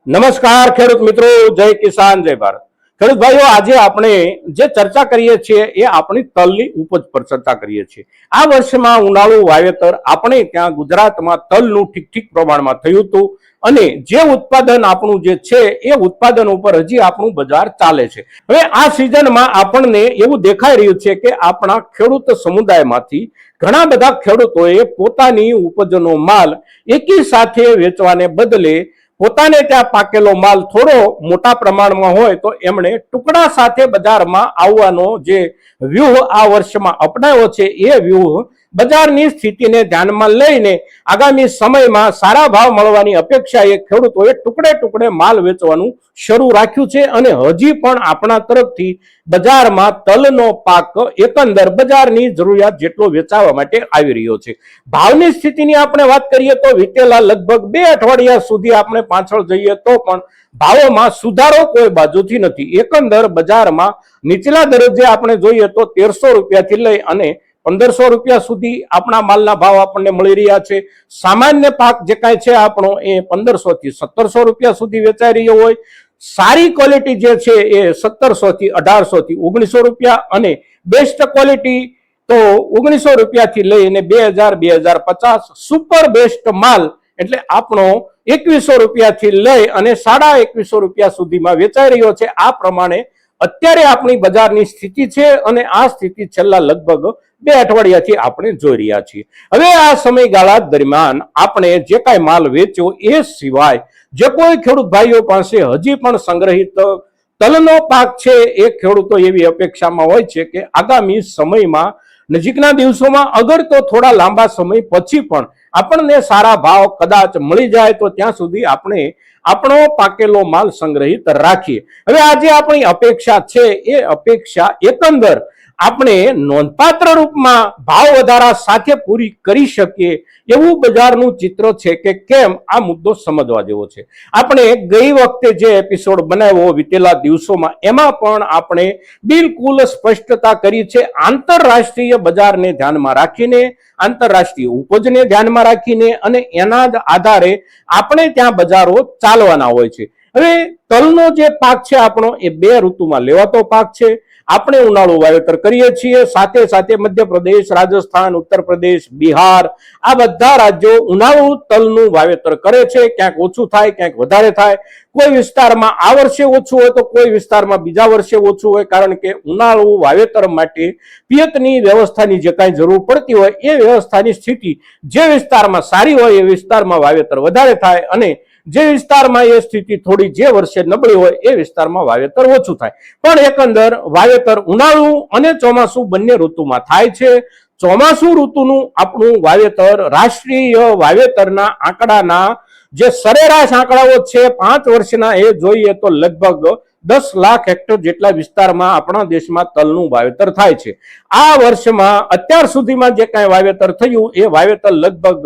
નમસ્કાર ખેડૂત મિત્રો, જય કિસાન જય ભારત। ખેડૂત ભાઈઓ, આજે આપણે જે ચર્ચા કરીએ છીએ એ આપણી તલની ઉપજ પર ચર્ચા કરીએ છીએ। આ વર્ષમાં ઉનાળુ વાવેતર આપણે ત્યાં ગુજરાતમાં તલનું ઠીક પ્રમાણમાં થયું હતું અને જે ઉત્પાદન આપણું જે છે એ ઉત્પાદન ઉપર હજી આપણું બજાર ચાલે છે। હવે આ સિઝનમાં આપણને એવું દેખાઈ રહ્યું છે કે આપણા ખેડૂત સમુદાયમાંથી ઘણા બધા ખેડૂતોએ પોતાની ઉપજનો માલ એકી સાથે વેચવાને બદલે પોતાને ત્યાં પાકેલો માલ થોડો મોટા પ્રમાણમાં હોય તો એમણે ટુકડા સાથે બજારમાં આવવાનો જે વ્યૂહ આ વર્ષમાં અપનાવ્યો છે એ વ્યૂહ બજારની સ્થિતિને ધ્યાનમાં લઈને આગામી સમયમાં સારા ભાવ મળવાની અપેક્ષાએ ખેડૂતોએ ટુકડે માલ વેચવાનું શરૂ રાખ્યું છે અને હજી પણ આપણા તરફથી બજારમાં તલનો પાક એકંદર બજારની જરૂરિયાત જેટલો વેચાવા માટે આવી રહ્યો છે। ભાવની સ્થિતિની આપણે વાત કરીએ તો વીતેલા લગભગ 2 અઠવાડિયા સુધી આપણે પાછળ જઈએ તો પણ ભાવોમાં સુધારો કોઈ બાજુથી નથી। એકંદર બજારમાં નીચલા દરજ્જે આપણે જોઈએ તો 1300 રૂપિયાથી લઈ અને 1500 રૂપિયા સુધી આપણા માલના ભાવ આપણને મળી રહ્યા છે। સામાન્ય પાક જે કાંઈ છે આપણો એ 1500 થી 1700 રૂપિયા સુધી વેચાઈ રહ્યો હોય। સારી ક્વોલિટી જે છે એ 1700 થી 1800 થી 1900 રૂપિયા અને બેસ્ટ ક્વોલિટી તો 1900 રૂપિયાથી લઈને 2000 2050 સુપર બેસ્ટ માલ એટલે આપણો 2100 રૂપિયાથી લઈ અને 2150 રૂપિયા સુધીમાં વેચાઈ રહ્યો છે। આ પ્રમાણે અત્યારે આપણી બજારની સ્થિતિ છે અને આ સ્થિતિ છેલ્લા લગભગ 2 અઠવાડિયાથી આપણે જોઈ રહ્યા છીએ। હવે આ સમયગાળા દરમિયાન આપણે જે કાંઈ માલ વેચ્યો એ સિવાય જે કોઈ ખેડૂત ભાઈઓ પાસે હજી પણ સંગ્રહિત તલનો પાક છે એ ખેડૂતો એવી અપેક્ષામાં હોય છે કે આગામી સમયમાં નજીકના દિવસોમાં અગર તો થોડા લાંબા સમય પછી પણ આપણને સારા ભાવ કદાચ મળી જાય તો ત્યાં સુધી આપણે આપણો પાકેલો માલ સંગ્રહિત રાખીએ। હવે આજે આપણી અપેક્ષા છે એ અપેક્ષા એકંદર આપણે નોંધપાત્ર રૂપમાં ભાવ વધારા સાથે પૂરી કરી શકીએ એવું બજારનું ચિત્ર છે કે કેમ આ મુદ્દો સમજવા જેવો છે। આપણે ગઈ વખતે જે એપિસોડ બનાવ્યો વીતેલા દિવસોમાં એમાં પણ આપણે બિલકુલ સ્પષ્ટતા કરી છે આંતરરાષ્ટ્રીય બજારને ધ્યાનમાં રાખીને, આંતરરાષ્ટ્રીય ઉપજને ધ્યાનમાં રાખીને અને એના જ આધારે આપણે ત્યાં બજારો ચાલવાના હોય છે। હવે તલનો જે પાક છે આપણો એ 2 ઋતુમાં લેવાતો પાક છે। આપણે ઉનાળુ વાવેતર કરીએ છીએ, સાથે સાથે મધ્યપ્રદેશ, રાજસ્થાન, ઉત્તર પ્રદેશ, બિહાર આ બધા રાજ્યો ઉનાળુ તલનું વાવેતર કરે છે। ક્યાંક ઓછું થાય, ક્યાંક વધારે થાય। કોઈ વિસ્તારમાં આ વર્ષે ઓછું હોય તો કોઈ વિસ્તારમાં બીજા વર્ષે ઓછું હોય, કારણ કે ઉનાળુ વાવેતર માટે પિયતની વ્યવસ્થાની જે કાંઈ જરૂર પડતી હોય એ વ્યવસ્થાની સ્થિતિ જે વિસ્તારમાં સારી હોય એ વિસ્તારમાં વાવેતર વધારે થાય અને જે વિસ્તારમાં એ સ્થિતિ થોડી જે વર્ષે નબળી હોય એ વિસ્તારમાં વાવેતર ઓછું થાય। પણ એકંદર વાવેતર ઉનાળુ અને ચોમાસું બંને ઋતુમાં થાય છે। ચોમાસુ ઋતુનું આપણું વાવેતર રાષ્ટ્રીય વાવેતરના આંકડાના જે સરેરાશ આંકડાઓ છે 5 વર્ષના એ જોઈએ તો લગભગ 10 લાખ હેક્ટર જેટલા વિસ્તારમાં આપણા દેશમાં તલનું વાવેતર થાય છે। આ વર્ષમાં અત્યાર સુધીમાં જે કાંઈ વાવેતર થયું એ વાવેતર લગભગ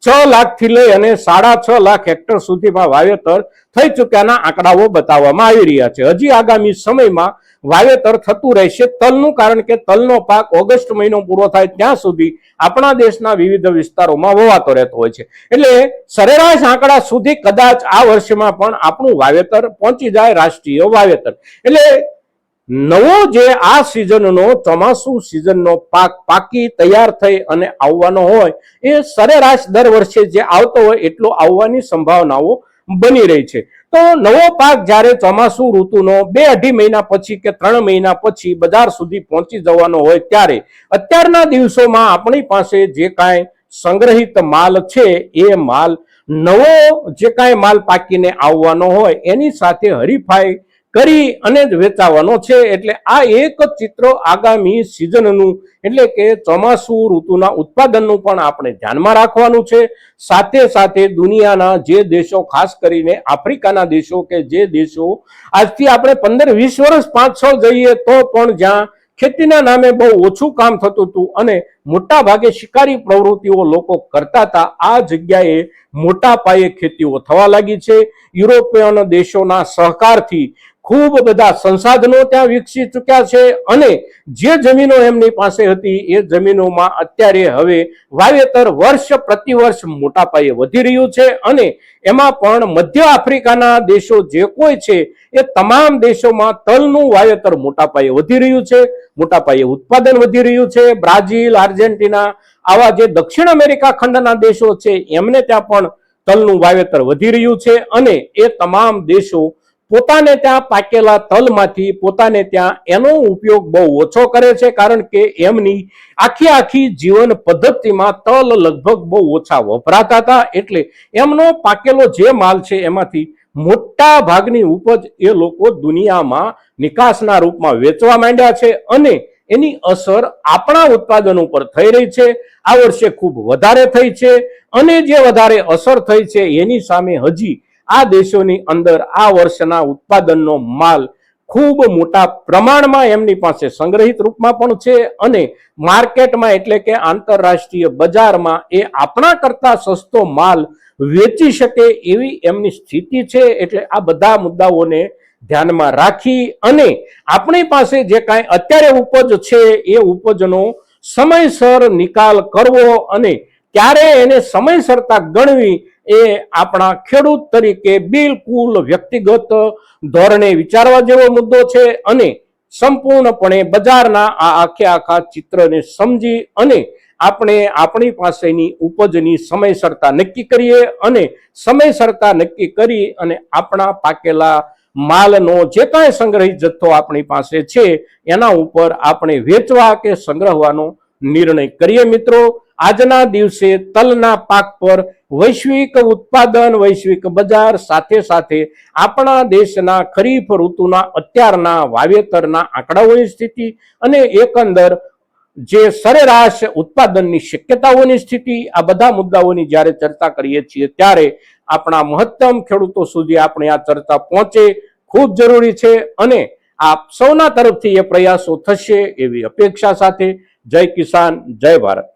6 લાખથી લઈ અને 6.5 લાખ હેક્ટર સુધીમાં વાવેતર થઈ ચૂક્યાના આંકડાઓ બતાવવામાં આવી રહ્યા છે। હજી આગામી સમયમાં વાવેતર થતું રહેશે તલનું, કારણ કે તલનો પાક ઓગસ્ટ મહિનો પૂરો થાય ત્યાં સુધી આપણા દેશના વિવિધ વિસ્તારોમાં વવાતો રહેતો હોય છે। એટલે સરેરાશ આંકડા સુધી કદાચ આ વર્ષમાં પણ આપણું વાવેતર પહોંચી જાય રાષ્ટ્રીય વાવેતર। એટલે નવો જે આ સિઝનનો ચોમાસુ સિઝનનો પાક પાકી તૈયાર થઈ અને આવવાનો હોય એ સરેરાશ દર વર્ષે જે આવતો હોય એટલો આવવાની સંભાવનાઓ બની રહી છે। તો નવો પાક જ્યારે ચોમાસુ ઋતુનો 2-2.5 મહિના પછી કે 3 મહિના પછી બજાર સુધી પહોંચી જવાનો હોય ત્યારે અત્યારના દિવસોમાં આપણી પાસે જે કાંઈ સંગ્રહિત માલ છે એ માલ નવો જે કાંઈ માલ પાકીને આવવાનો હોય એની સાથે હરીફાઈ કરી અને જ વેચાવાનો છે। એટલે આ એક ચિત્ર આગામી સિઝનનું એટલે કે ચોમાસુ ઋતુના ઉત્પાદનનું પણ આપણે ધ્યાનમાં રાખવાનું છે। સાથે સાથે દુનિયાના જે દેશો, ખાસ કરીને આફ્રિકાના દેશો કે જે દેશો આજથી આપણે 15-20 વર્ષ પાછળ જઈએ તો પણ જ્યાં ખેતીના નામે બહુ ઓછું કામ થતું હતું અને મોટા ભાગે શિકારી પ્રવૃત્તિઓ લોકો કરતા હતા, આ જગ્યાએ મોટા પાયે ખેતીઓ થવા લાગી છે। યુરોપિયન દેશોના સહકારથી ખૂબ બધા સંસાધનો ત્યાં વિકસી ચૂક્યા છે અને જે જમીનો એમની પાસે હતી એ જમીનોમાં અત્યારે હવે વાવેતર વર્ષ પ્રતિ વર્ષ મોટા પાયે વધી રહ્યું છે અને એમાં પણ મધ્ય આફ્રિકાના દેશો જે કોઈ છે એ તમામ દેશોમાં તલનું વાવેતર મોટા પાયે વધી રહ્યું છે, મોટા પાયે ઉત્પાદન વધી રહ્યું છે. બ્રાઝિલ, આર્જેન્ટિના આવા જે દક્ષિણ અમેરિકા ખંડના દેશો છે એમને ત્યાં પણ તલનું વાવેતર વધી રહ્યું છે અને એ તમામ દેશો પોતાને ત્યાં પાકેલા તલમાંથી પોતાને ત્યાં એનો ઉપયોગ બહુ ઓછો કરે છે, કારણ કે એમની આખી જીવન પદ્ધતિમાં તલ લગભગ બહુ ઓછા વપરાતા હતા. એટલે એમનો પાકેલો જે માલ છે એમાંથી મોટા ભાગની ઉપજ એ લોકો દુનિયામાં નિકાસના રૂપમાં વેચવા માંડ્યા છે અને એની અસર આપણા ઉત્પાદન ઉપર થઈ રહી છે. આ વર્ષે ખૂબ વધારે થઈ છે અને જે વધારે અસર થઈ છે એની સામે હજી આ દેશોની અંદર આ વર્ષના ઉત્પાદનનો માલ ખૂબ મોટા પ્રમાણમાં એમની પાસે સંગ્રહિત રૂપમાં પણ છે અને માર્કેટમાં એટલે કે આંતરરાષ્ટ્રીય બજારમાં એ આપણા કરતા સસ્તો માલ વેચી શકે એવી એમની સ્થિતિ છે. એટલે આ બધા મુદ્દાઓને ધ્યાનમાં રાખી અને આપણી પાસે જે કાંઈ અત્યારે ઉપજ છે એ ઉપજનો સમયસર નિકાલ કરવો અને ત્યારે એને સમયસરતા ગણવી એ આપણા ખેડૂત તરીકે બિલકુલ વ્યક્તિગત ધોરણે વિચારવા જેવો મુદ્દો છે અને સંપૂર્ણપણે બજારના આ આખા ચિત્રને સમજી અને આપણે આપણી પાસેની ઉપજની સમયસરતા નક્કી કરીએ અને સમયસરતા નક્કી કરી અને આપણા પાકેલા માલનો જે કાંઈ સંગ્રહિત જથ્થો આપણી પાસે છે એના ઉપર આપણે વેચવા કે સંગ્રહવાનો નિર્ણય કરીએ. મિત્રો, આજના દિવસે તલના પાક પર વૈશ્વિક ઉત્પાદન, વૈશ્વિક બજાર સાથે સાથે આપણા દેશના ખરીફ ઋતુના અત્યારના વાવેતરના આંકડાઓની સ્થિતિ અને એકંદર જે સરેરાશ ઉત્પાદનની શક્યતાઓની સ્થિતિ, આ બધા મુદ્દાઓની જ્યારે ચર્ચા કરીએ છીએ ત્યારે આપણા મહત્તમ ખેડૂતો સુધી આપણે આ ચર્ચા પહોંચે ખૂબ જરૂરી છે અને આપ સૌના તરફથી એ પ્રયાસો થશે એવી અપેક્ષા સાથે જય કિસાન, જય ભારત.